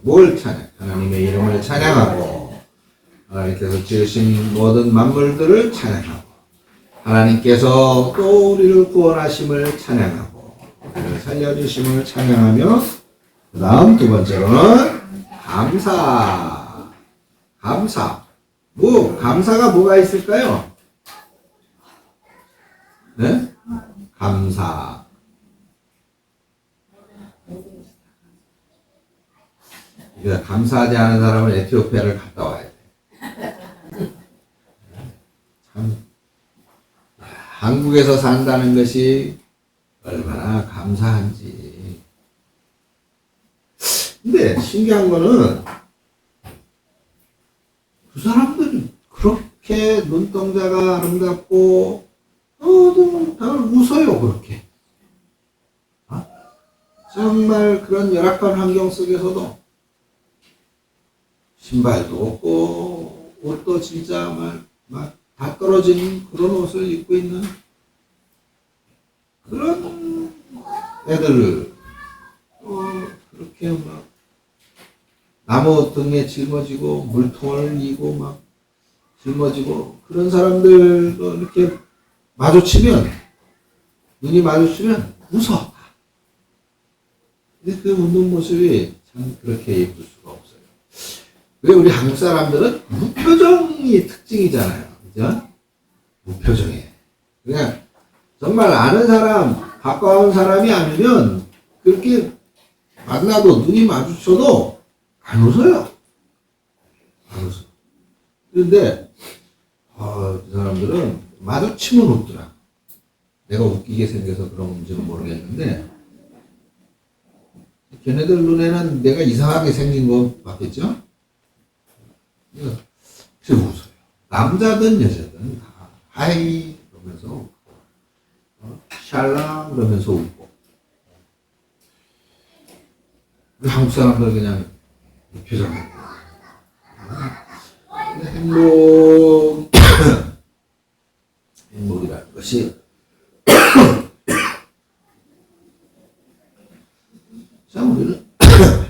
뭘 찬양? 하나님의 이름을 찬양하고 하나님께서 지으신 모든 만물들을 찬양하고 하나님께서 또 우리를 구원하심을 찬양하고 우리를 살려주심을 찬양하며 그 다음 두 번째로는 감사. 감사가 뭐가 있을까요? 네? 감사. 그러니까 감사하지 않은 사람은 에티오피아를 갔다 와야 돼. 참, 한국에서 산다는 것이 얼마나 감사한지. 근데 신기한 거는 그 사람들이 그렇게 눈동자가 아름답고 다들 웃어요 그렇게. 정말 그런 열악한 환경 속에서도 신발도 없고 옷도 진짜 막 다 떨어진 그런 옷을 입고 있는 그런 애들을 그렇게 막 나무 등에 짊어지고 물통을 이고 막 짊어지고 그런 사람들도 이렇게 눈이 마주치면 웃어. 근데 그 웃는 모습이 참 그렇게 예쁠 수가 없어요. 왜 우리 한국 사람들은 무표정이 특징이잖아요. 그죠? 무표정해. 그냥 정말 아는 사람, 가까운 사람이 아니면 그렇게 만나도 눈이 마주쳐도 안 웃어요. 안 웃어. 그런데 그 사람들은 마주치면 웃더라. 내가 웃기게 생겨서 그런지는 모르겠는데 걔네들 눈에는 내가 이상하게 생긴 거 맞겠죠? 그래서 웃어요. 남자든 여자든 다 하이 그러면서 웃고 샬라 그러면서 웃고 한국 사람들 그냥 표정하고 행복이라는 것이 참 우리는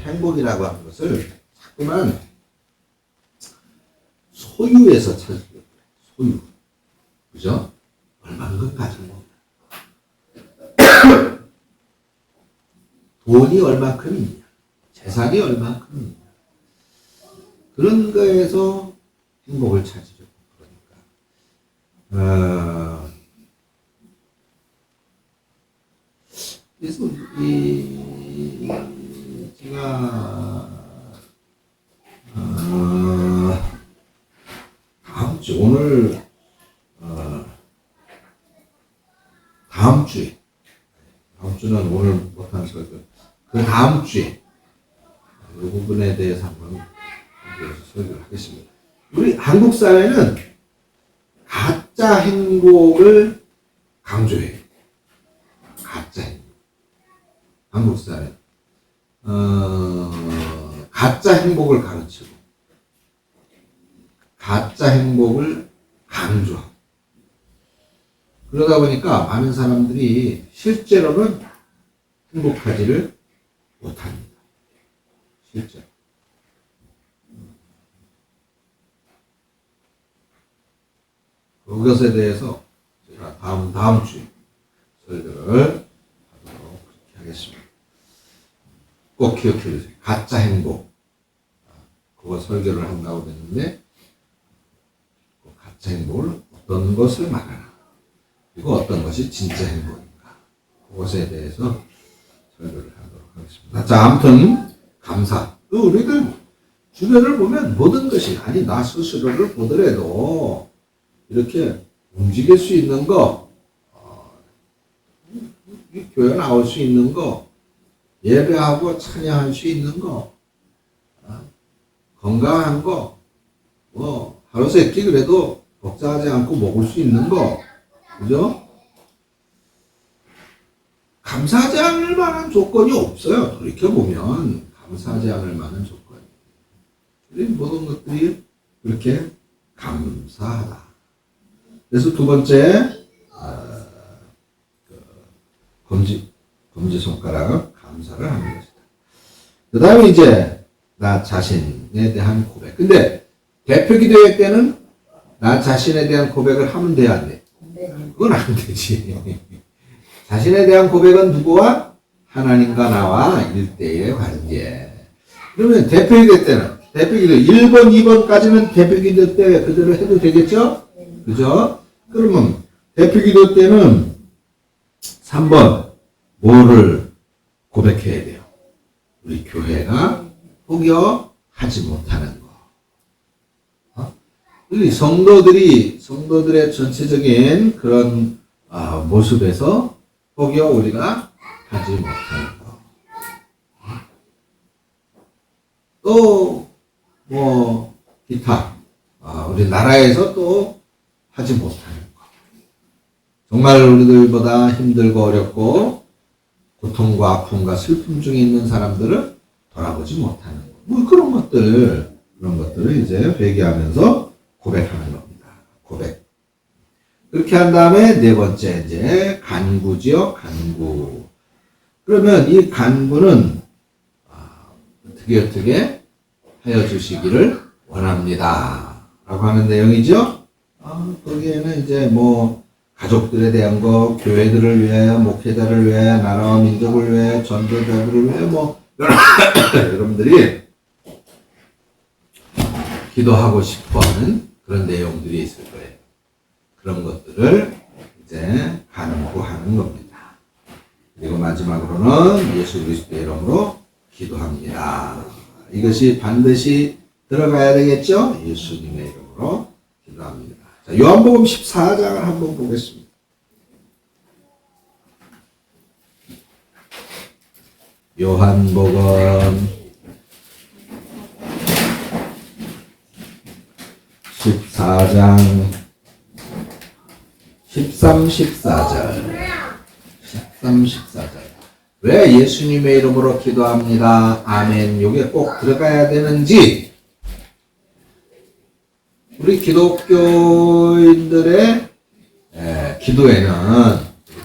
행복이라고 하는 것을 자꾸만 소유에서 찾으려고 해요. 소유. 그죠? 얼마큼 가진 겁니다. 돈이 얼마큼 있냐. 재산이 얼마큼 있냐. 그런 거에서 행복을 찾으려고 그러니까. 그래서 제가 다음 주 오늘 다음 주에 다음 주는 오늘 못한 설교 그 다음 주에 이 부분에 대해서 한번 설교를 하겠습니다. 우리 한국 사회는 가짜 행복을 강조해요. 가짜 행복. 한국 사회 가짜 행복을 가르치고 가짜 행복을 강조하고 그러다 보니까 많은 사람들이 실제로는 행복하지를 못합니다. 실제로. 그것에 대해서 제가 다음 주에 설교를 하도록 하겠습니다. 꼭 기억해 주세요. 가짜 행복. 그거 설교를 한다고 했는데 가짜 행복을 어떤 것을 말하나 그리고 어떤 것이 진짜 행복인가 그것에 대해서 설교를 하도록 하겠습니다. 자, 아무튼 감사. 우리들 주변을 보면 모든 것이 아니 나 스스로를 보더라도 이렇게 움직일 수 있는 거 교회 나올 수 있는 거 예배하고 찬양할 수 있는 거 건강한 거 하루 세 끼 그래도 걱정하지 않고 먹을 수 있는 거 그죠? 감사하지 않을 만한 조건이 없어요. 돌이켜보면 감사하지 않을 만한 조건이 우리 모든 것들이 그렇게 감사하다. 그래서 두 번째 검지손가락 감사를 하는 것이다. 그 다음에 이제 나 자신에 대한 고백. 근데 대표 기도회 때는 나 자신에 대한 고백을 하면 돼야 안 돼? 그건 안 되지. 자신에 대한 고백은 누구와? 하나님과 나와 1대1의 관계. 그러면 대표 기도 때는 대표 기도 1번, 2번까지는 대표 기도 때 그대로 해도 되겠죠? 그죠? 그러면 대표 기도 때는 3번 뭐를 고백해야 돼요? 우리 교회가 포기하지 못하는 거. 우리 성도들의 전체적인 그런 모습에서 포기하 우리가 하지 못하는 거. 또 뭐 기타 우리나라에서 또 하지 못하는 거. 정말 우리들보다 힘들고 어렵고 고통과 아픔과 슬픔 중에 있는 사람들을 돌아보지 못하는 거. 뭐 그런 것들을 이제 회개하면서 고백하는 겁니다. 고백. 그렇게 한 다음에 네 번째 이제 간구지요. 간구. 그러면 이 간구는 어떻게 하여 주시기를 원합니다. 라고 하는 내용이죠. 거기에는 이제 뭐 가족들에 대한 거, 교회들을 위하여, 목회자를 위하여, 나라와 민족을 위하여, 전도자들을 위하여 뭐 여러분들이 기도하고 싶어하는 그런 내용들이 있을 거예요. 그런 것들을 이제 간구하는 겁니다. 그리고 마지막으로는 예수 그리스도의 이름으로 기도합니다. 이것이 반드시 들어가야 되겠죠? 예수님의 이름으로 기도합니다. 자, 요한복음 14장을 한번 보겠습니다. 요한복음 14장 13, 14절 왜 예수님의 이름으로 기도합니다. 아멘. 이게 꼭 들어가야 되는지 우리 기독교인들의 기도에는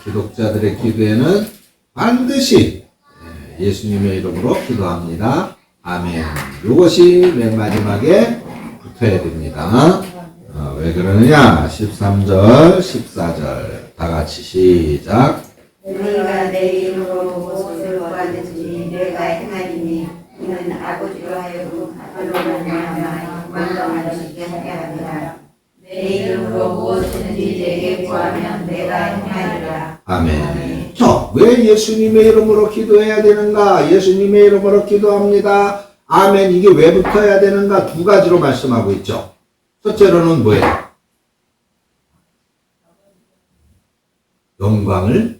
기독자들의 기도에는 반드시 예수님의 이름으로 기도합니다. 아멘. 이것이 맨 마지막에 붙어야 됩니다. 왜 그러느냐? 13절, 14절 다 같이 시작. 너희가 내 이름으로 무엇을 구하든지 내가 행하리니 이는 아버지로 하여금 그로 말미암아 영광을 주시게 하게 하리라. 내 이름으로 무엇이든지 내게 구하면 내가 행하리라. 아멘. 자, 왜 예수님의 이름으로 기도해야 되는가? 예수님의 이름으로 기도합니다. 아멘. 이게 왜 붙어야 되는가? 두 가지로 말씀하고 있죠. 첫째로는 뭐예요? 영광을?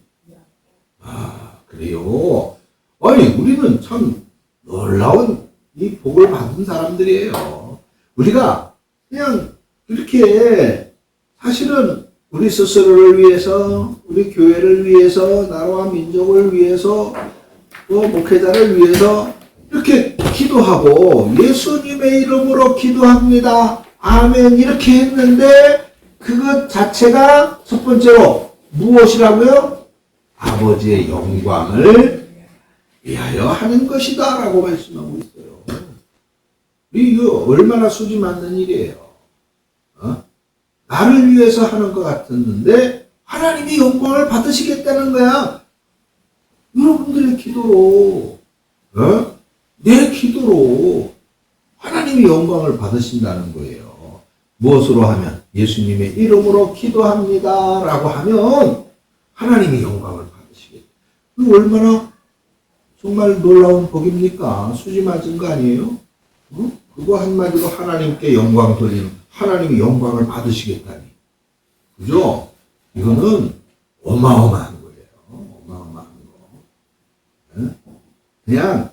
그래요. 아니, 우리는 참 놀라운 이 복을 받은 사람들이에요. 우리가 그냥 이렇게 사실은 우리 스스로를 위해서, 우리 교회를 위해서, 나라와 민족을 위해서, 또 목회자를 위해서 이렇게 기도하고 예수님의 이름으로 기도합니다. 아멘. 이렇게 했는데 그것 자체가 첫 번째로 무엇이라고요? 아버지의 영광을 위하여 하는 것이다 라고 말씀하고 있어요. 이거 얼마나 수지 맞는 일이에요. 나를 위해서 하는 것 같았는데 하나님이 영광을 받으시겠다는 거야. 여러분들의 기도로 내 기도로 하나님이 영광을 받으신다는 거예요. 무엇으로 하면? 예수님의 이름으로 기도합니다 라고 하면 하나님이 영광을 받으시겠다. 그 얼마나 정말 놀라운 복입니까? 수지 맞은 거 아니에요? 그거 한마디로 하나님께 영광 돌리는, 하나님이 영광을 받으시겠다니. 그죠? 이거는 어마어마한 거예요. 어마어마한 거. 그냥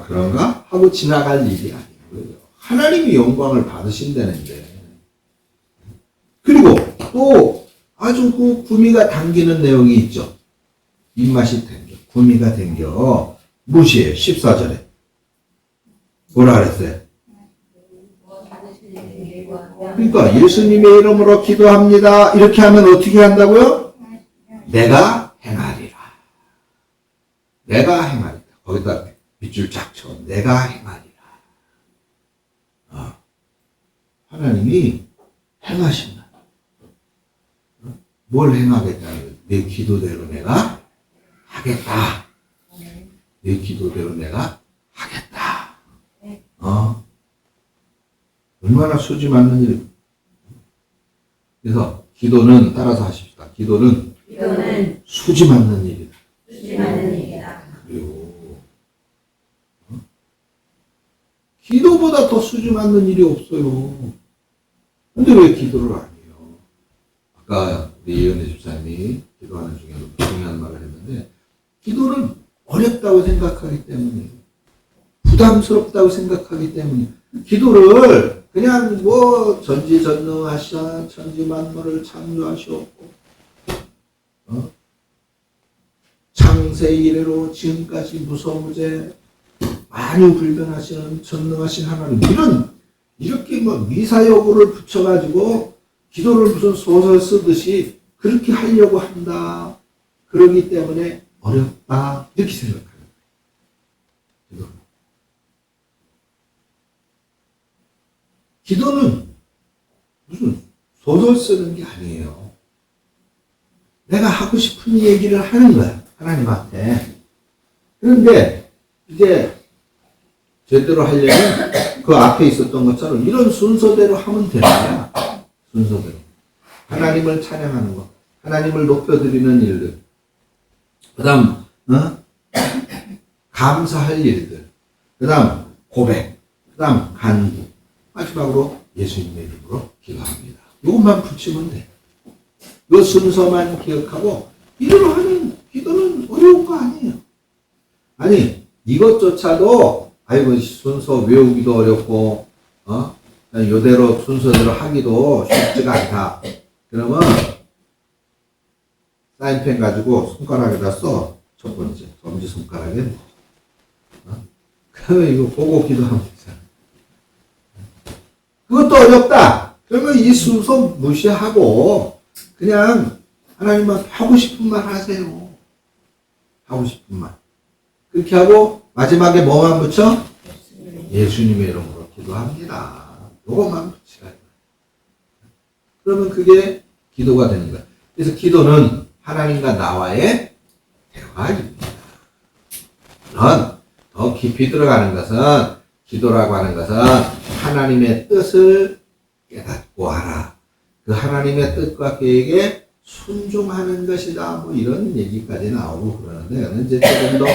그런가? 하고 지나갈 일이 아니고요. 하나님이 영광을 받으신다는데. 그리고 또 아주 그 구미가 당기는 내용이 있죠. 입맛이 당겨. 구미가 당겨. 무엇이에요? 14절에. 뭐라 그랬어요? 그러니까 예수님의 이름으로 기도합니다. 이렇게 하면 어떻게 한다고요? 내가 행하리라. 내가 행하리라. 거기다 빗줄 쫙 쳐. 내가 행하리라. 하나님이 행하신다. 뭘 행하겠다는 거예요? 내 기도대로 내가 하겠다. 내 기도대로 내가 하겠다. 얼마나 수지 맞는 일. 그래서 기도는 따라서 하십시다. 기도는 수지 맞는 일이다. 그래요. 기도보다 더 수지 맞는 일이 없어요. 근데 왜 기도를 안 해요? 아까 우리 예은혜 집사님이 기도하는 중에 중요한 말을 했는데, 기도는 어렵다고 생각하기 때문에, 부담스럽다고 생각하기 때문에, 기도를 그냥 뭐 전지전능하시사 천지만물을 창조하시옵고 창세 이래로 지금까지 무서무제 만유불변하시는 전능하신 하나님, 이렇게 뭐 미사여구를 붙여가지고 기도를 무슨 소설 쓰듯이 그렇게 하려고 한다. 그러기 때문에 어렵다. 이렇게 생각하는 거예요. 기도는 무슨 소설 쓰는 게 아니에요. 내가 하고 싶은 얘기를 하는 거야. 하나님한테. 그런데 이제 제대로 하려면 그 앞에 있었던 것처럼 이런 순서대로 하면 되는 거야. 순서대로. 하나님을 찬양하는 거. 하나님을 높여드리는 일들. 그 다음 감사할 일들. 그 다음 고백. 그 다음 간구. 마지막으로 예수님의 이름으로 기도합니다. 이것만 붙이면 돼. 이 순서만 기억하고 이대로 하는 기도는 어려운 거 아니에요. 아니 이것조차도 아이고 순서 외우기도 어렵고 이대로 순서대로 하기도 쉽지가 않다. 그러면 사인펜 가지고 손가락에다 써. 첫 번째 엄지손가락에 그러면 이거 보고 기도하면 되잖아. 그것도 어렵다. 그러면 이 순서 무시하고 그냥 하나님만 하고 싶은 말 하세요. 하고 싶은 말. 그렇게 하고 마지막에 뭐만 붙여? 예수님의 이름으로 기도합니다. 요것만 붙이라. 그러면 그게 기도가 되는 거야. 그래서 기도는 하나님과 나와의 대화입니다. 물론 더 깊이 들어가는 것은 기도라고 하는 것은 하나님의 뜻을 깨닫고 하라. 그 하나님의 뜻과 계획에 순종하는 것이다. 뭐 이런 얘기까지 나오고 그러는데 이건 이제 조금 더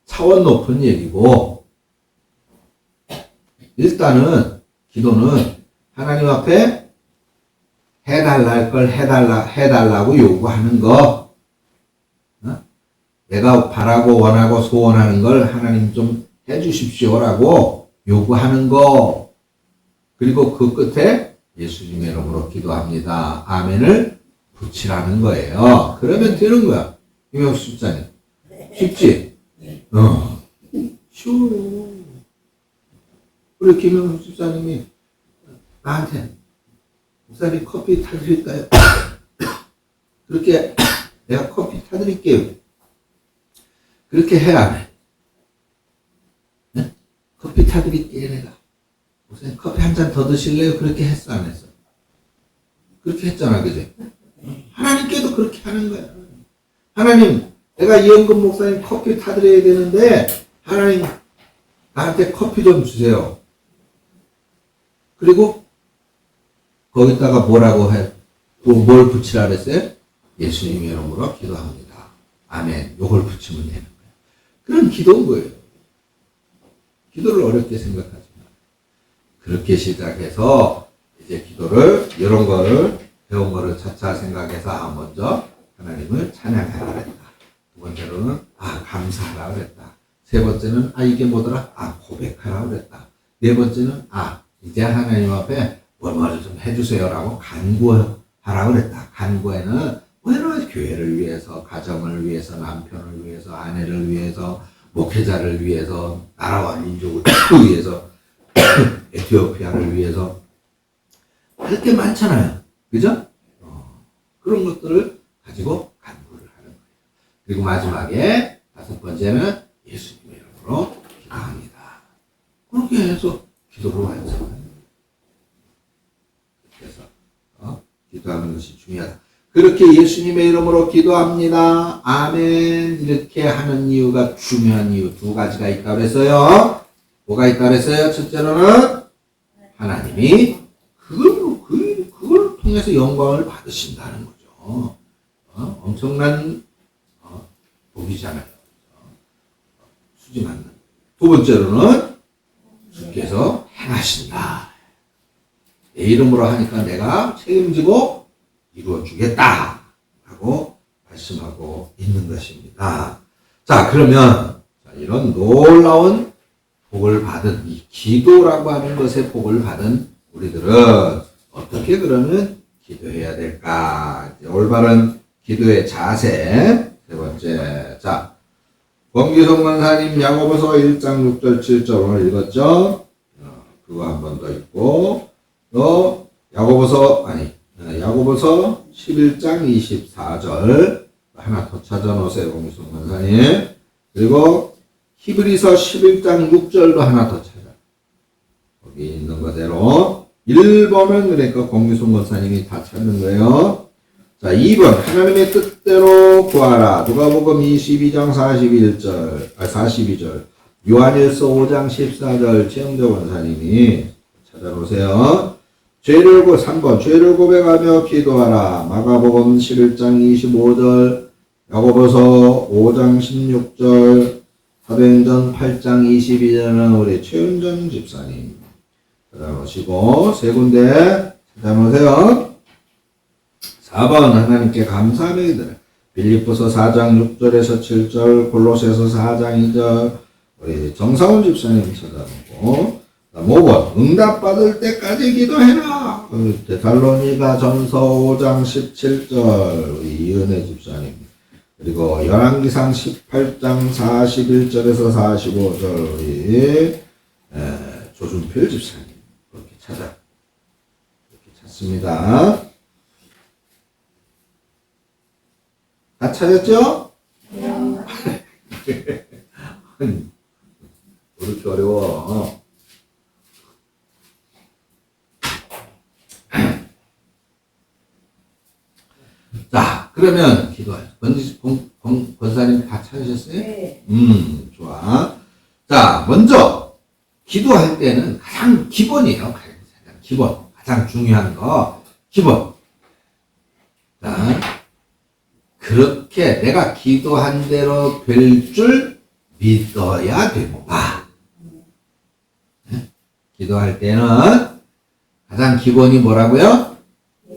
차원 높은 얘기고, 일단은 기도는 하나님 앞에 해달라 할 걸 해달라고 요구하는 거. 내가 바라고 원하고 소원하는 걸 하나님 좀 해주십시오라고 요구하는 거. 그리고 그 끝에 예수님의 이름으로 기도합니다. 아멘을 붙이라는 거예요. 그러면 되는 거야. 김영수 집사님. 쉽지? 쉬워요. 우리 김영수 집사님이 나한테 목사님 커피 타드릴까요? 그렇게 내가 커피 타드릴게요. 그렇게 해, 안 해? 네? 커피 타드릴게요, 내가. 목사님 커피 한 잔 더 드실래요? 그렇게 했어, 안 했어? 그렇게 했잖아, 그지? 하나님께도 그렇게 하는 거야. 하나님, 내가 이영근 목사님 커피 타드려야 되는데, 하나님, 나한테 커피 좀 주세요. 그리고, 거기다가 뭐라고 해? 또 뭘 붙이라 그랬어요? 예수님의 이름으로 기도합니다. 아멘. 요걸 붙이면 되는 거예요. 그런 기도인 거예요. 기도를 어렵게 생각하지 마. 그렇게 시작해서, 이제 기도를, 이런 거를, 배운 거를 차차 생각해서, 먼저 하나님을 찬양하라 그랬다. 두 번째로는, 감사하라 그랬다. 세 번째는, 이게 뭐더라? 고백하라 그랬다. 네 번째는, 이제 하나님 앞에 뭐를 좀 해주세요라고 간구하라 그랬다. 간구에는, 여러 교회를 위해서, 가정을 위해서, 남편을 위해서, 아내를 위해서, 목회자를 위해서, 나라와 민족을 위해서, 에티오피아를 위해서, 할 게 많잖아요. 그죠? 그런 것들을 가지고 간구를 하는 거예요. 그리고 마지막에 다섯 번째는 예수님의 이름으로 기도합니다. 그렇게 해서 기도를 완성합니다. 것이 중요하다. 그렇게 예수님의 이름으로 기도합니다. 아멘. 이렇게 하는 이유가 중요한 이유 두 가지가 있다고 그랬어요. 뭐가 있다고 그랬어요? 첫째로는 하나님이 그걸 통해서 영광을 받으신다는 거죠. 엄청난 복이잖아요. 수지 맞는. 두 번째로는 주께서 행하신다. 내 이름으로 하니까 내가 책임지고 이루어주겠다 하고 말씀하고 있는 것입니다. 자, 그러면 이런 놀라운 복을 받은 이 기도라고 하는 것에 복을 받은 우리들은 어떻게 그러면 기도해야 될까? 올바른 기도의 자세 세 번째. 자, 권기성 권사님 야고보서 1장 6절 7절 오늘 읽었죠? 그거 한 번 더 읽고 또 야고보서 11장 24절 하나 더 찾아놓으세요. 권기성 권사님. 그리고 히브리서 11장 6절도 하나 더 찾아. 거기 있는 거대로 1번은 그러니까 권기성 권사님이 다 찾는 거예요. 자, 2번 하나님의 뜻대로 구하라. 누가복음 22장 42절 요한일서 5장 14절 최영대 권사님이 찾아보세요. 3번 죄를 고백하며 기도하라. 마가복음 11장 25절 야고보서 5장 16절 사도행전 8장 22절은 우리 최은전 집사님 찾아보시고 세 군데 찾아보세요. 4번 하나님께 감사하는 이들 빌립보서 4장 6절에서 7절 골로새서 4장 2절 우리 정사훈 집사님 찾아보고 5번 응답받을 때까지 기도해라. 데살로니가 전서 5장 17절 우리 이은혜 집사님 그리고 열왕기상 18장 41절에서 45절 우리 조준필 집사님 그렇게 찾습니다. 다 찾았죠? 네. 왜 이렇게 어려워? 자, 그러면 기도하죠. 권사님 다 찾으셨어요? 네. 좋아. 자, 먼저 기도할 때는 가장 기본이에요. 가장 중요한 거 기본. 자, 그렇게 내가 기도한 대로 될 줄 믿어야 된다. 기도할 때는 가장 기본이 뭐라고요?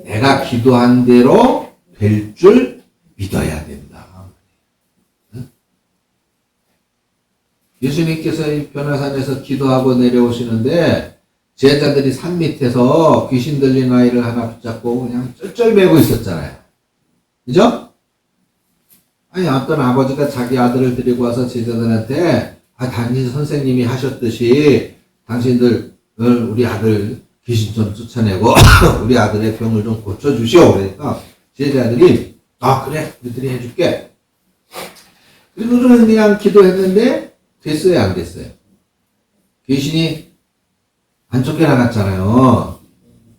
내가 기도한 대로 될 줄 믿어야 된다. 예수님께서 이 변화산에서 기도하고 내려오시는데 제자들이 산 밑에서 귀신 들린 아이를 하나 붙잡고 그냥 쩔쩔매고 있었잖아요. 그죠? 아니 어떤 아버지가 자기 아들을 데리고 와서 제자들한테 당신 선생님이 하셨듯이 당신들 우리 아들 귀신 좀 쫓아내고 우리 아들의 병을 좀 고쳐주시오. 그러니까 제자들이 그래 우리들이 해줄게. 그리고는 그냥 기도했는데 됐어요 안 됐어요? 귀신이 안 쫓겨나갔잖아요.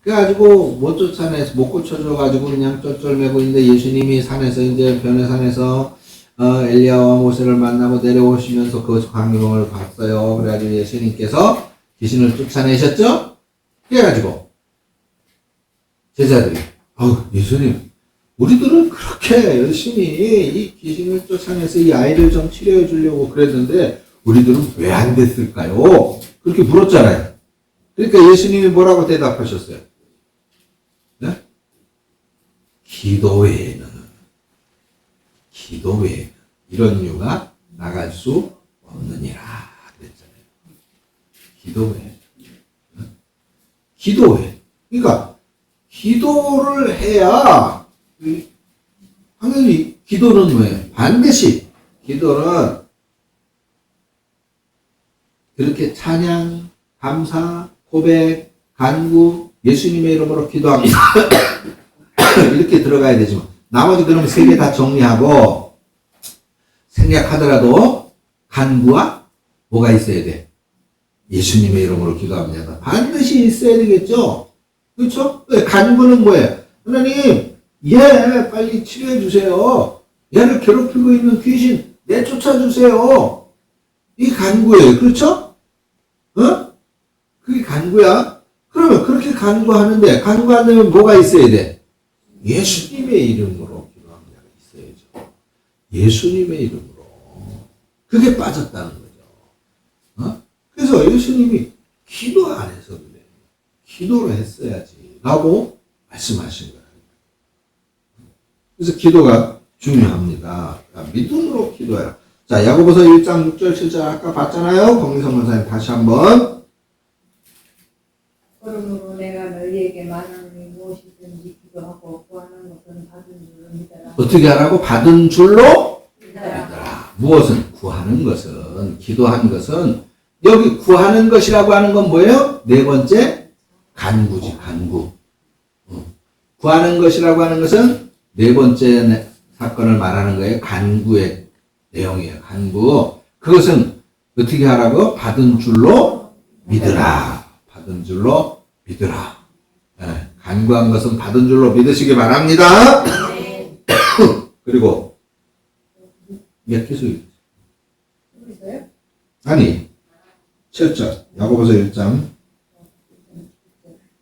그래가지고 못 쫓아내서 못 고쳐줘가지고 그냥 쩔쩔매고 있는데 예수님이 산에서 이제 변해산에서 엘리야와 모세를 만나고 내려오시면서 그 광경을 봤어요. 그래가지고 예수님께서 귀신을 쫓아내셨죠? 그래가지고 제자들이 예수님 우리들은 그렇게 열심히 이 귀신을 쫓아내서 이 아이를 좀 치료해 주려고 그랬는데 우리들은 왜 안 됐을까요? 그렇게 물었잖아요. 그러니까 예수님이 뭐라고 대답하셨어요? 네? 기도 외에는 이런 이유가 나갈 수 없느니라 그랬잖아요. 기도 외에. 그러니까 기도를 해야 당연히 기도는 왜? 반드시 기도는 그렇게 찬양, 감사, 고백, 간구, 예수님의 이름으로 기도합니다. 이렇게 들어가야 되지만 나머지 그러면 세 개 다 정리하고 생략하더라도 간구와 뭐가 있어야 돼? 예수님의 이름으로 기도합니다. 반드시 있어야 되겠죠? 그렇죠? 간구는 뭐예요? 하나님 얘 빨리 치료해 주세요. 얘를 괴롭히고 있는 귀신 내쫓아 주세요. 이 간구예요. 그렇죠? 어? 그게 간구야. 그러면 그렇게 간구하는데 간구하려면 뭐가 있어야 돼? 예수님의 이름으로 기도하는 자가 있어야죠. 예수님의 이름으로. 그게 빠졌다는 거죠. 어? 그래서 예수님이 기도 안 해서 그래. 기도를 했어야지. 라고 말씀하신 거예요. 그래서 기도가 중요합니다. 믿음으로 기도해라. 자, 야고보서 1장 6절 7절 아까 봤잖아요. 권기성 권사님 다시 한번. 그러므로 내가 너희에게 말하노니 무엇이든지 기도하고 구하는 것은 받은 줄로 믿어라. 어떻게 하라고? 받은 줄로 믿어라. 믿어라. 무엇은? 구하는 것은, 기도한 것은, 여기 구하는 것이라고 하는 건 뭐예요? 네 번째, 간구지, 간구. 구하는 것이라고 하는 것은 네 번째 사건을 말하는 거예요. 간구의 내용이에요. 간구. 그것은 어떻게 하라고? 받은 줄로 믿으라. 받은 줄로 믿으라. 네, 간구한 것은 받은 줄로 믿으시기 바랍니다. 그리고 몇 개수 있어요? 아니 7절 야고보서 1장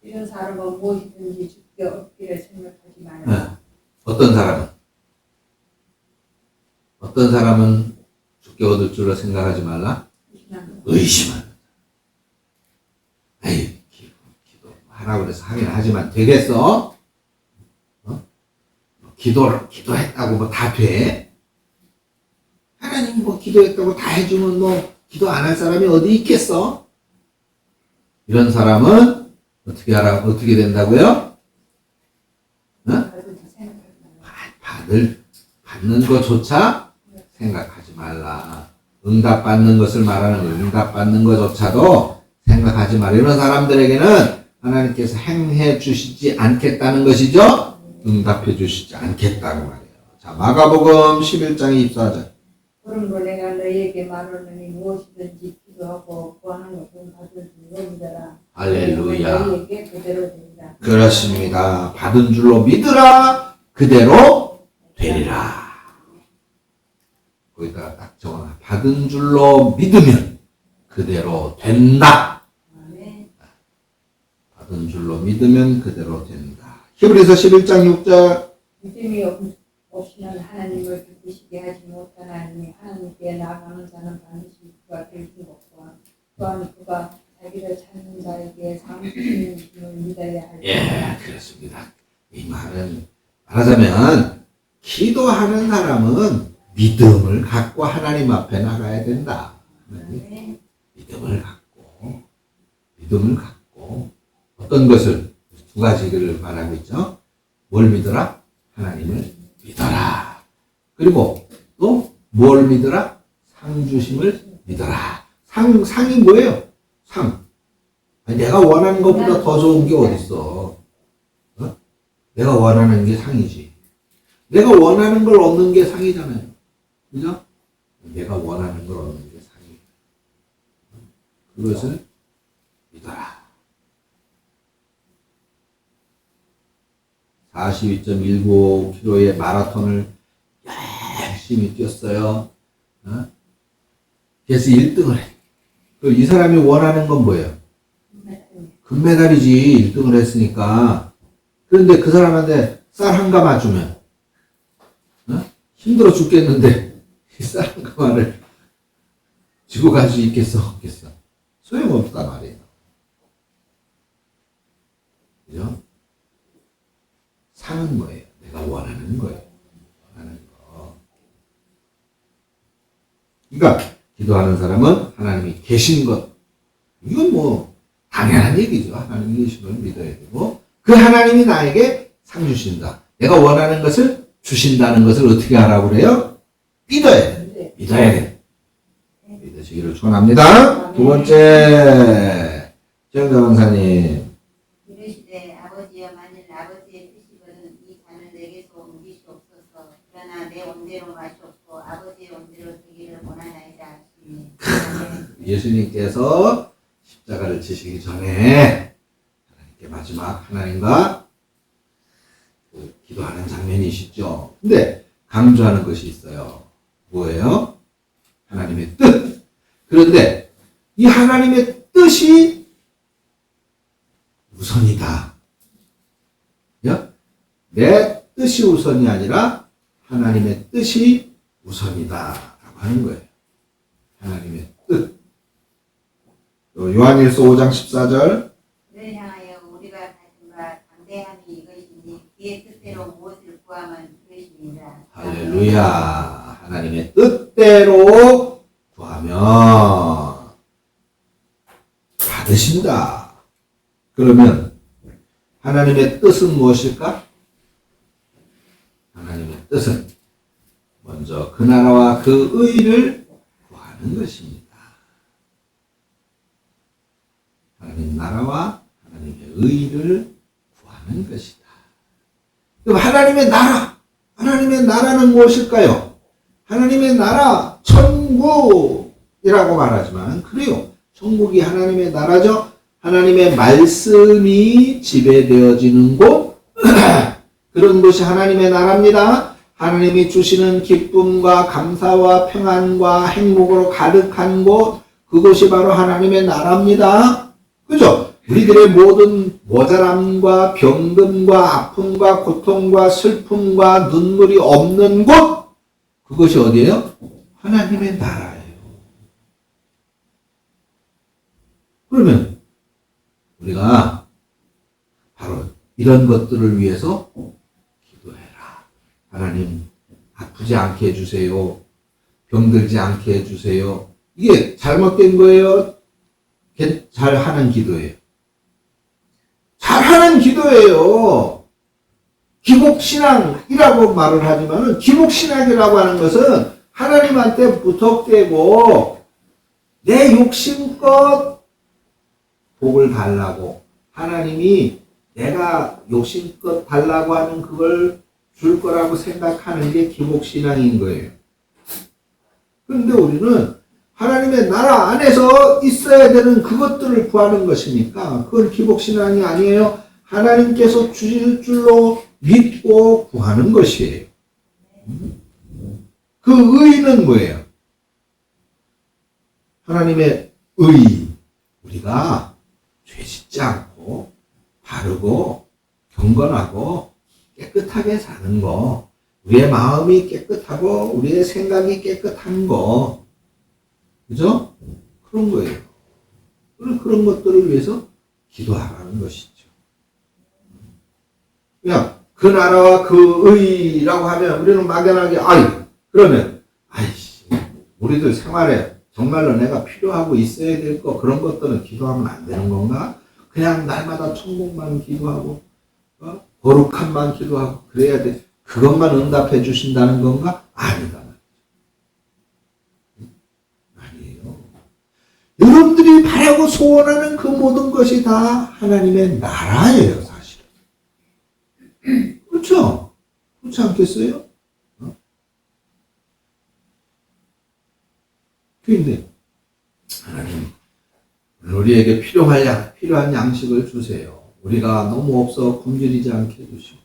이런 사람은 무엇이든지 죽게 얻기를 생각하지 말라. 네. 어떤 사람은 죽게 얻을 줄로 생각하지 말라. 의심하는. 에이, 기도 하라고 그래서 하긴 하지만 되겠어? 기도했다고 뭐 다 돼? 하나님 뭐 기도했다고 다 해주면 뭐 기도 안 할 사람이 어디 있겠어? 이런 사람은 어떻게 된다고요? 받는 것조차 생각하지 말라. 응답받는 것을 말하는 거예요. 응답받는 것조차도 생각하지 말라. 이런 사람들에게는 하나님께서 행해 주시지 않겠다는 것이죠. 응답해 주시지 않겠다고 말이에요. 자, 마가복음 11장 24절. 그러므로 내가 너희에게 말하노니 무엇이든지 기도하고 구하는 것은 받은 줄로 믿어라. 할렐루야. 너희에게 그대로 되리라. 그렇습니다. 받은 줄로 믿으라. 그대로 되리라. 거기다가 딱 적어놔. 받은 줄로 믿으면 그대로 된다. 받은 줄로 믿으면 그대로 된다. 히브리서 11장 6절. 믿음이 없이는 하나님을 기쁘시게 하지 못하나니 하나님께 나아가는 자는 반드시 그가 되신 것과 또한 그가 자기를 찾는 자에게 상 주시는 힘을 믿어야 할 예, 것이다. 그렇습니다. 이 말은 말하자면 기도하는 사람은 믿음을 갖고 하나님 앞에 나가야 된다. 믿음을 갖고 어떤 것을 두 가지를 말하고 있죠. 뭘 믿어라? 하나님을 믿어라. 그리고 또 뭘 믿어라? 상 주심을 믿어라. 상이 뭐예요? 상. 아니, 내가 원하는 것보다 더 좋은 게 어딨어. 어? 내가 원하는 게 상이지. 내가 원하는 걸 얻는 게 상이잖아요. 그죠? 내가 원하는 걸 얻는 게 상이에요. 그것을 믿어라. 42.19km의 마라톤을 열심히 뛰었어요. 어? 그래서 1등을 해. 이 사람이 원하는 건 뭐예요? 금메달이지. 1등을 했으니까. 그런데 그 사람한테 쌀 한 가마 주면 힘들어 죽겠는데 이 쌀 한 가마를 쥐고 갈 수 있겠어? 없겠어? 소용없단 말이에요. 그죠? 상은 뭐예요? 내가 원하는 거예요. 원하는 거. 그러니까 기도하는 사람은 하나님이 계신 것. 이건 뭐 당연한 얘기죠. 하나님이 계신 걸 믿어야 되고 그 하나님이 나에게 상 주신다. 내가 원하는 것을 주신다는 것을 어떻게 하라고 그래요? 믿어야 돼. 믿어야 돼. 믿으시기를 축원합니다. 두 번째 정자 강사님. 이르시되 아버지여 만일 아버지의 뜻이거든 이 잔을 내게서 옮기시옵소서. 그러나 내 원대로 마시옵고 아버지의 원대로 되기를 원하나이다. 예수님께서 십자가를 지시기 전에 하나님께 마지막 하나님과 기도하는 장면이시죠. 근데 강조하는 것이 있어요. 뭐예요? 하나님의 뜻. 그런데 이 하나님의 뜻이 우선이다. 내 뜻이 우선이 아니라 하나님의 뜻이 우선이다라고 하는 거예요. 하나님의 뜻. 요한일서 5장 14절. 그를 향하여 우리가 가진 바 담대함이 이것이니 그의 뜻대로 무엇을 구하면 그것입니다. 할렐루야. 하나님의 뜻대로 구하면 받으신다. 그러면 하나님의 뜻은 무엇일까? 하나님의 뜻은 먼저 그 나라와 그 의를 구하는 것입니다. 하나님 나라와 하나님의 의를 구하는 것이다. 그럼 하나님의 나라, 하나님의 나라는 무엇일까요? 하나님의 나라, 천국이라고 말하지만 그래요. 천국이 하나님의 나라죠. 하나님의 말씀이 지배되어지는 곳, 그런 곳이 하나님의 나라입니다. 하나님이 주시는 기쁨과 감사와 평안과 행복으로 가득한 곳, 그것이 바로 하나님의 나라입니다. 그죠? 우리들의 모든 모자람과 병듦과 아픔과 고통과 슬픔과 눈물이 없는 곳, 그것이 어디예요? 하나님의 나라예요. 그러면 우리가 바로 이런 것들을 위해서 기도해라. 하나님 아프지 않게 해주세요. 병들지 않게 해주세요. 이게 잘못된 거예요? 잘하는 기도예요. 잘하는 기도예요. 기복신앙이라고 말을 하지만 기복신앙이라고 하는 것은 하나님한테 무턱대고 내 욕심껏 복을 달라고, 하나님이 내가 욕심껏 달라고 하는 그걸 줄 거라고 생각하는 게 기복신앙인 거예요. 그런데 우리는 하나님의 나라 안에서 있어야 되는 그것들을 구하는 것이니까 그건 기복신앙이 아니에요. 하나님께서 주실 줄로 믿고 구하는 것이에요. 그 의는 뭐예요? 하나님의 의. 우리가 죄짓지 않고 바르고 경건하고 깨끗하게 사는 거, 우리의 마음이 깨끗하고 우리의 생각이 깨끗한 거, 그죠? 그런 거예요. 그런 것들을 위해서 기도하라는 것이죠. 그냥 그 나라와 그 의라고 하면 우리는 막연하게 그러면 우리들 생활에 정말로 내가 필요하고 있어야 될 거, 그런 것들은 기도하면 안 되는 건가? 그냥 날마다 천국만 기도하고 거룩함만 기도하고 그래야 돼. 그것만 응답해 주신다는 건가? 아니다. 아니에요. 여러분들이 바라고 소원하는 그 모든 것이 다 하나님의 나라예요, 사실은. 그렇죠? 그렇지 않겠어요? 그런데 하나님, 우리에게 필요한 양식을 주세요. 우리가 너무 없어 굶주리지 않게 해주시고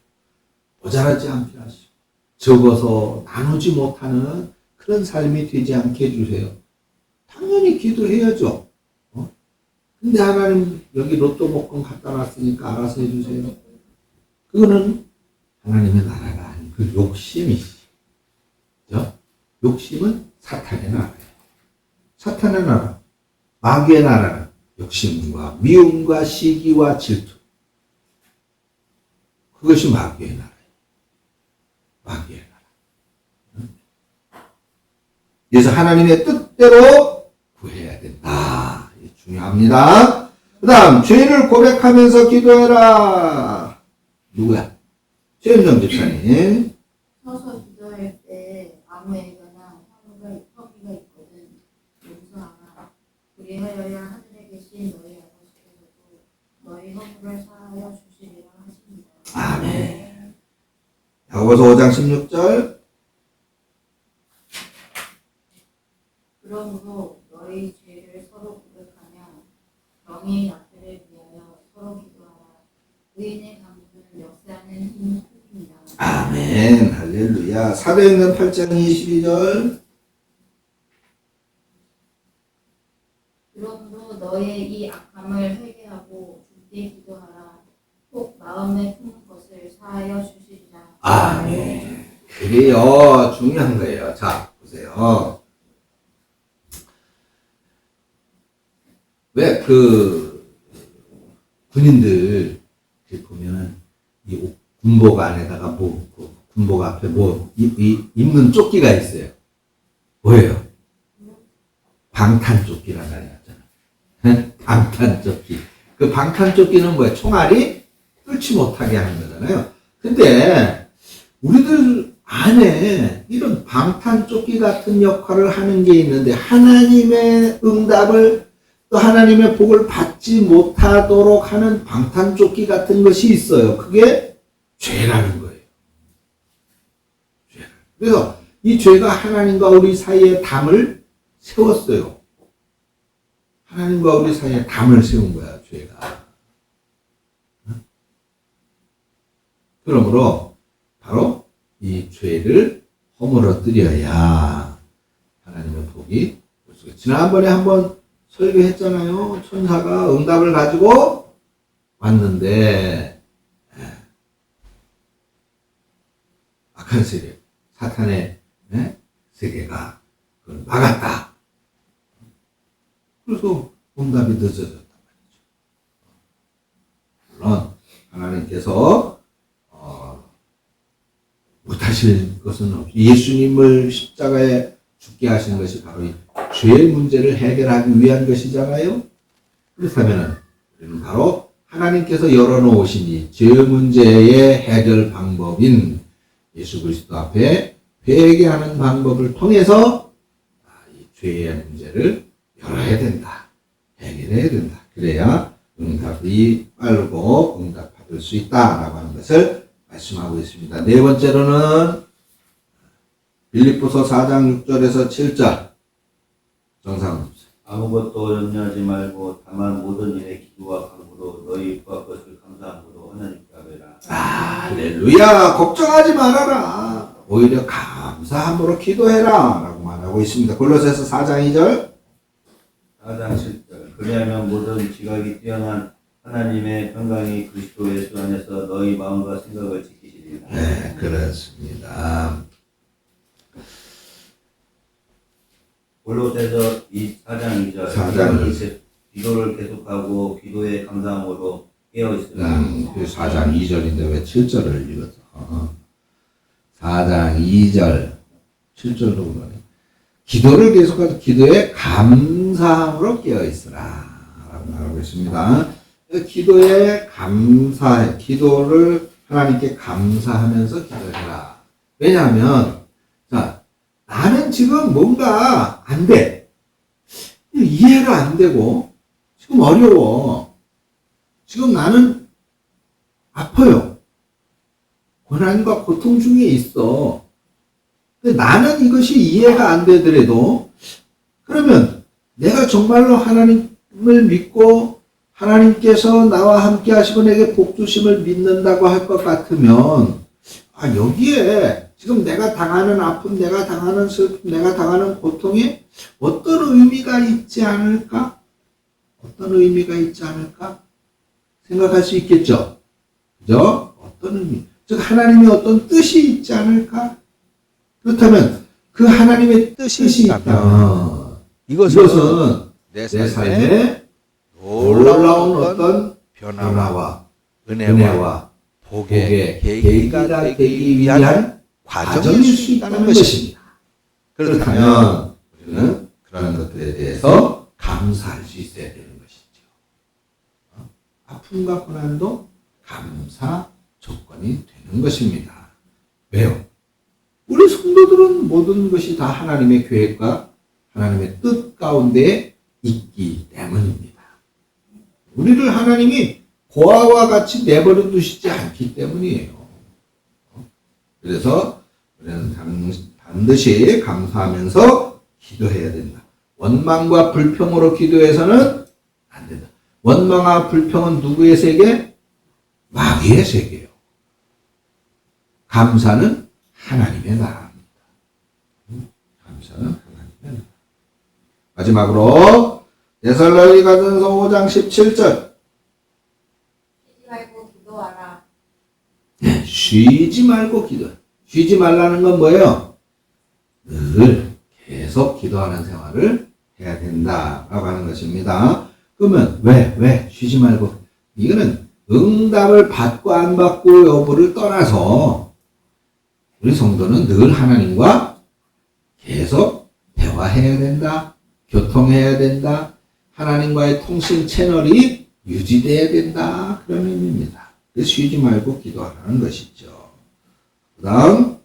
모자라지 않게 하시고 적어서 나누지 못하는 그런 삶이 되지 않게 해주세요. 당연히 기도해야죠. 근데 하나님 여기 로또 복권 갖다 놨으니까 알아서 해주세요. 그거는 하나님의 나라가 아닌 그 욕심이지. 욕심은 사탄의 나라예요. 사탄의 나라, 마귀의 나라는 욕심과 미움과 시기와 질투. 그것이 마귀의 나라예요. 마귀의 나라. 그래서 하나님의 뜻대로 구해야 된다. 이게 중요합니다. 그 다음, 죄를 고백하면서 기도해라. 누구야? 최은정 집사님. 서서 기도할 때 아무에게나 허기가 있거든. 용서하라. 그리하여야 하늘에 계신 너희 아버지께서도 너희 허물을 사하여 주시리라 하십니다. 아멘. 야고보서 5장 16절. 그러므로 너희 죄를 서로 고백하며 병이 낫기를 위하여 서로 기도하라. 의인의 강구는 역사하는 힘이 크니라. 아멘. 할렐루야. 사도행전 8장 22절. 그러므로 너의 이 악함을 회개하고 주께 기도하라. 꼭 마음에 품은 것을 사하여 주시리라. 아멘. 그래요. 중요한 거예요. 자, 보세요. 왜 군인들 보면은 이 군복 안에다가 군복 앞에 입는 조끼가 있어요. 뭐예요? 방탄조끼라는 말이 있잖아요. 방탄조끼. 그 방탄조끼는 뭐예요? 총알이 뚫지 못하게 하는 거잖아요. 근데 우리들 안에 이런 방탄조끼 같은 역할을 하는 게 있는데 하나님의 응답을 또 하나님의 복을 받지 못하도록 하는 방탄조끼 같은 것이 있어요. 그게 죄라는 거예요. 죄. 그래서 이 죄가 하나님과 우리 사이에 담을 세웠어요. 하나님과 우리 사이에 담을 세운 거야, 죄가. 그러므로 바로 이 죄를 허물어뜨려야 하나님의 복이 올 수가 있어요. 지난번에 한번 설교했잖아요. 천사가 응답을 가지고 왔는데 악한 세력, 사탄의 세계가 그걸 막았다. 그래서 응답이 늦어졌단 말이죠. 물론 하나님께서 못하실 것은 없죠. 예수님을 십자가에 죽게 하신 것이 바로 이 죄의 문제를 해결하기 위한 것이잖아요. 그렇다면 우리는 바로 하나님께서 열어놓으신 이 죄 문제의 해결 방법인 예수 그리스도 앞에 회개하는 방법을 통해서 이 죄의 문제를 열어야 된다. 해결해야 된다. 그래야 응답이 빠르고 응답받을 수 있다라고 하는 것을 말씀하고 있습니다. 네 번째로는 빌립보서 4장 6절에서 7절 정상 아무것도 염려하지 말고 다만 모든 일에 기도와 간구로 너희 구할 것을 감사함으로 하나님께 아뢰라. 할렐루야. 걱정하지 말아라. 오히려 감사함으로 기도해라 라고 말하고 있습니다. 골로새서 4장 2절 4장 7절 그리하면 모든 지각이 뛰어난 하나님의 평강이 그리스도 예수 안에서 너희 마음과 생각을 지키시리라. 네, 그렇습니다. 골로새서 4장 2절 4장 기도를 계속하고 기도에 감사함으로 깨어있으라. 그 4장 2절인데 왜 7절을 읽었어? 4장 2절 7절도 보면 기도를 계속하고 기도에 감사함으로 깨어있으라 라고 말하고 있습니다. 기도에 감사해. 기도를 하나님께 감사하면서 기도해라. 왜냐하면 자, 나는 지금 뭔가 안 돼. 이해가 안 되고 지금 어려워. 지금 나는 아파요. 고난과 고통 중에 있어. 근데 나는 이것이 이해가 안 되더라도 그러면 내가 정말로 하나님을 믿고 하나님께서 나와 함께 하시고 내게 복 주심을 믿는다고 할 것 같으면 여기에 지금 내가 당하는 아픔, 내가 당하는 슬픔, 내가 당하는 고통에 어떤 의미가 있지 않을까? 어떤 의미가 있지 않을까? 생각할 수 있겠죠? 그죠? 어떤 의미? 즉 하나님의 어떤 뜻이 있지 않을까? 그렇다면 그 하나님의 뜻이 있다면 이것은 내 삶에 놀라운 어떤 변화와 은혜와 복의 계기가 되기 위한 과정일 수 있다는 것입니다. 그렇다면 우리는 그런 것들에 대해서 감사할 수 있어야 되는 것이죠. 아픔과 고난도 감사 조건이 되는 것입니다. 왜요? 우리 성도들은 모든 것이 다 하나님의 계획과 하나님의 뜻 가운데 있기 때문입니다. 우리를 하나님이 고아와 같이 내버려 두시지 않기 때문이에요. 그래서 우리는 반드시 감사하면서 기도해야 된다. 원망과 불평으로 기도해서는 안 된다. 원망과 불평은 누구의 세계? 마귀의 세계예요. 감사는 하나님의 나라입니다. 감사는 하나님의 나라. 마지막으로 데살로니가전서 5장 17절. 쉬지 말고 기도하라. 쉬지 말고 기도. 쉬지 말라는 건 뭐예요? 늘 계속 기도하는 생활을 해야 된다라고 하는 것입니다. 그러면 왜 쉬지 말고? 이거는 응답을 받고 안 받고 여부를 떠나서 우리 성도는 늘 하나님과 계속 대화해야 된다. 교통해야 된다. 하나님과의 통신 채널이 유지돼야 된다. 그런 의미입니다. 그래서 쉬지 말고 기도하라는 것이죠. 그 다음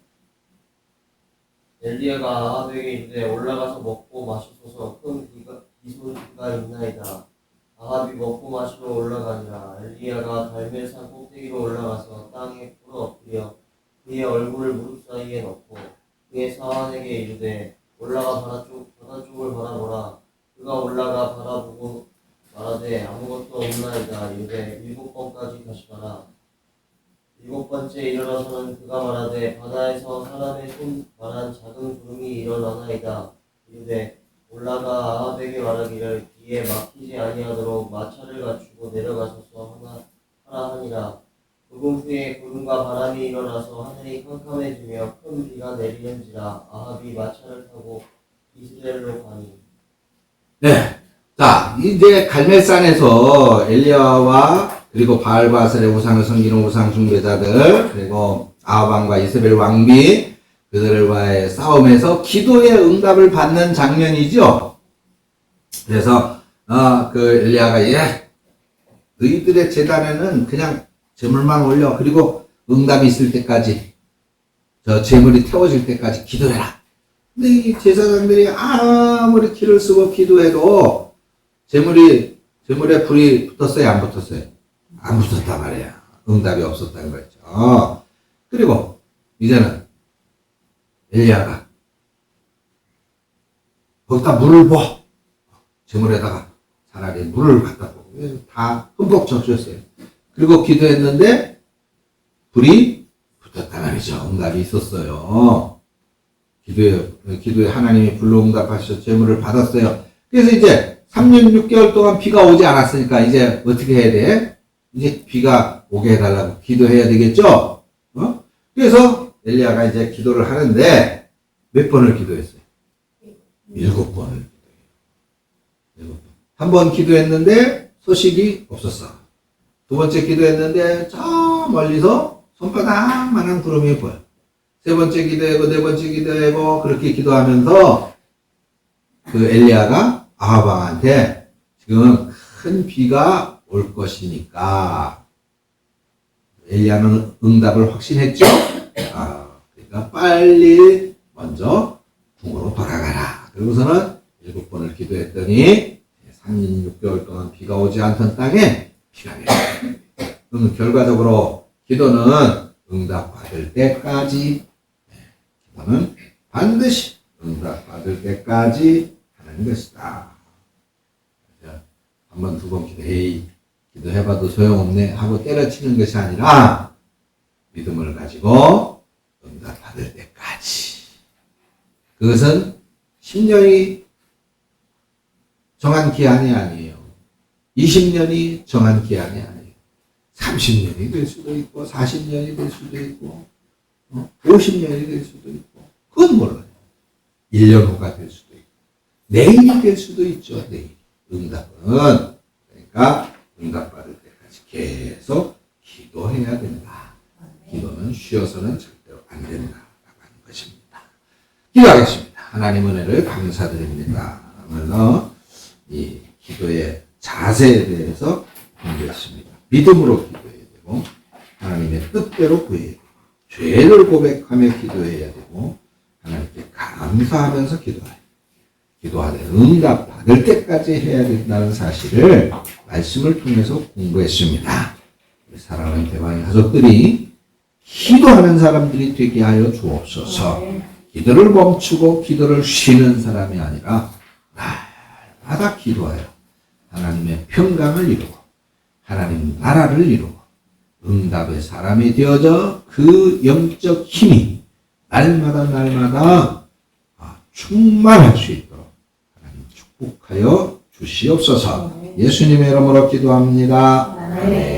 엘리야가 아합에게 이르되 올라가서 먹고 마시소서 큰 비소리가 있나이다. 아합이 먹고 마시러 올라가니라. 엘리야가 갈멜산 꼭대기로 올라가서 땅에 꿇어 엎드려 그의 얼굴을 무릎 사이에 넣고 그의 사환에게 이르되 올라가 바다 쪽을 바라보라. 그가 올라가 바라보고 말하되 아무것도 없나이다. 이르되 7번까지 다시 가라. 7번째 일어나서는 그가 말하되 바다에서 사람의 손만한 작은 구름이 일어나나이다. 이르되 올라가 아합에게 말하기를 비에 막히지 아니하도록 마차를 갖추고 내려가소서 하라 하니라. 조금 후에 구름과 바람이 일어나서 하늘이 캄캄해지며 큰 비가 내리는지라. 아합이 마차를 타고 이스라엘로 가니. 네. 자, 이제 갈멜산에서 엘리야와 그리고 바알바살의 우상을 섬기는 우상 숭배자들, 그리고 아합 왕과 이세벨 왕비, 그들과의 싸움에서 기도의 응답을 받는 장면이죠. 그래서 그 엘리야가 너희들의 제단에는 그냥 제물만 올려. 그리고 응답이 있을 때까지, 저 제물이 태워질 때까지 기도해라. 근데 이 제사장들이 아무리 키를 쓰고 기도해도 제물에 불이 붙었어요? 안 붙었어요? 안 붙었단 말이에요. 응답이 없었다는 거죠. 그리고 이제는 엘리야가 거기다 물을 부어. 제물에다가 차라리 물을 갖다 부어. 다 흠뻑 적셨어요. 그리고 기도했는데 불이 붙었단 말이죠. 응답이 있었어요. 기도에 하나님이 불로 응답하셔서 제물을 받았어요. 그래서 이제 3년 6개월 동안 비가 오지 않았으니까 이제 어떻게 해야 돼? 이제 비가 오게 해달라고 기도해야 되겠죠? 그래서 엘리야가 이제 기도를 하는데 몇 번을 기도했어요? 7번을 기도해요. 한 번 기도했는데 소식이 없었어. 두 번째 기도했는데 저 멀리서 손바닥만한 구름이 보여. 세 번째 기도하고 네 번째 기도하고 그렇게 기도하면서 그 엘리야가 아합 왕한테 지금 큰 비가 올 것이니까 엘리야는 응답을 확신했죠. 그러니까 빨리 먼저 궁으로 돌아가라. 그러고서는 7번을 기도했더니 3년 6개월 동안 비가 오지 않던 땅에 비가 내렸어요. 그럼 결과적으로 기도는 응답받을 때까지, 기도는 반드시 응답받을 때까지 하는 것이다. 한 번, 두 번 기도해봐도 소용없네 하고 때려치는 것이 아니라 믿음을 가지고 응답받을 때까지. 그것은 10년이 정한 기한이 아니에요. 20년이 정한 기한이 아니에요. 30년이 될 수도 있고 40년이 될 수도 있고 50년이 될 수도 있고 그건 몰라요. 1년 후가 될 수도 있고 내일이 될 수도 있죠. 내일. 응답은 그러니까 응답받을 때까지 계속 기도해야 된다. 기도는 쉬어서는 절대로 안 된다라고 하는 것입니다. 기도하겠습니다. 하나님 은혜를 감사드립니다. 그래서 이 기도의 자세에 대해서 공부했습니다. 믿음으로 기도해야 되고 하나님의 뜻대로 구해야 되고 죄를 고백하며 기도해야 되고 하나님께 감사하면서 기도하되 응답 받을 때까지 해야 된다는 사실을 말씀을 통해서 공부했습니다. 우리 사랑하는 대방의 가족들이 기도하는 사람들이 되게 하여 주옵소서. 기도를 멈추고 기도를 쉬는 사람이 아니라 날마다 기도하여 하나님의 평강을 이루고 하나님 나라를 이루고 응답의 사람이 되어져 그 영적 힘이 날마다 충만할 수 있도록 하나님 축복하여 주시옵소서. 예수님의 이름으로 기도합니다. 아멘.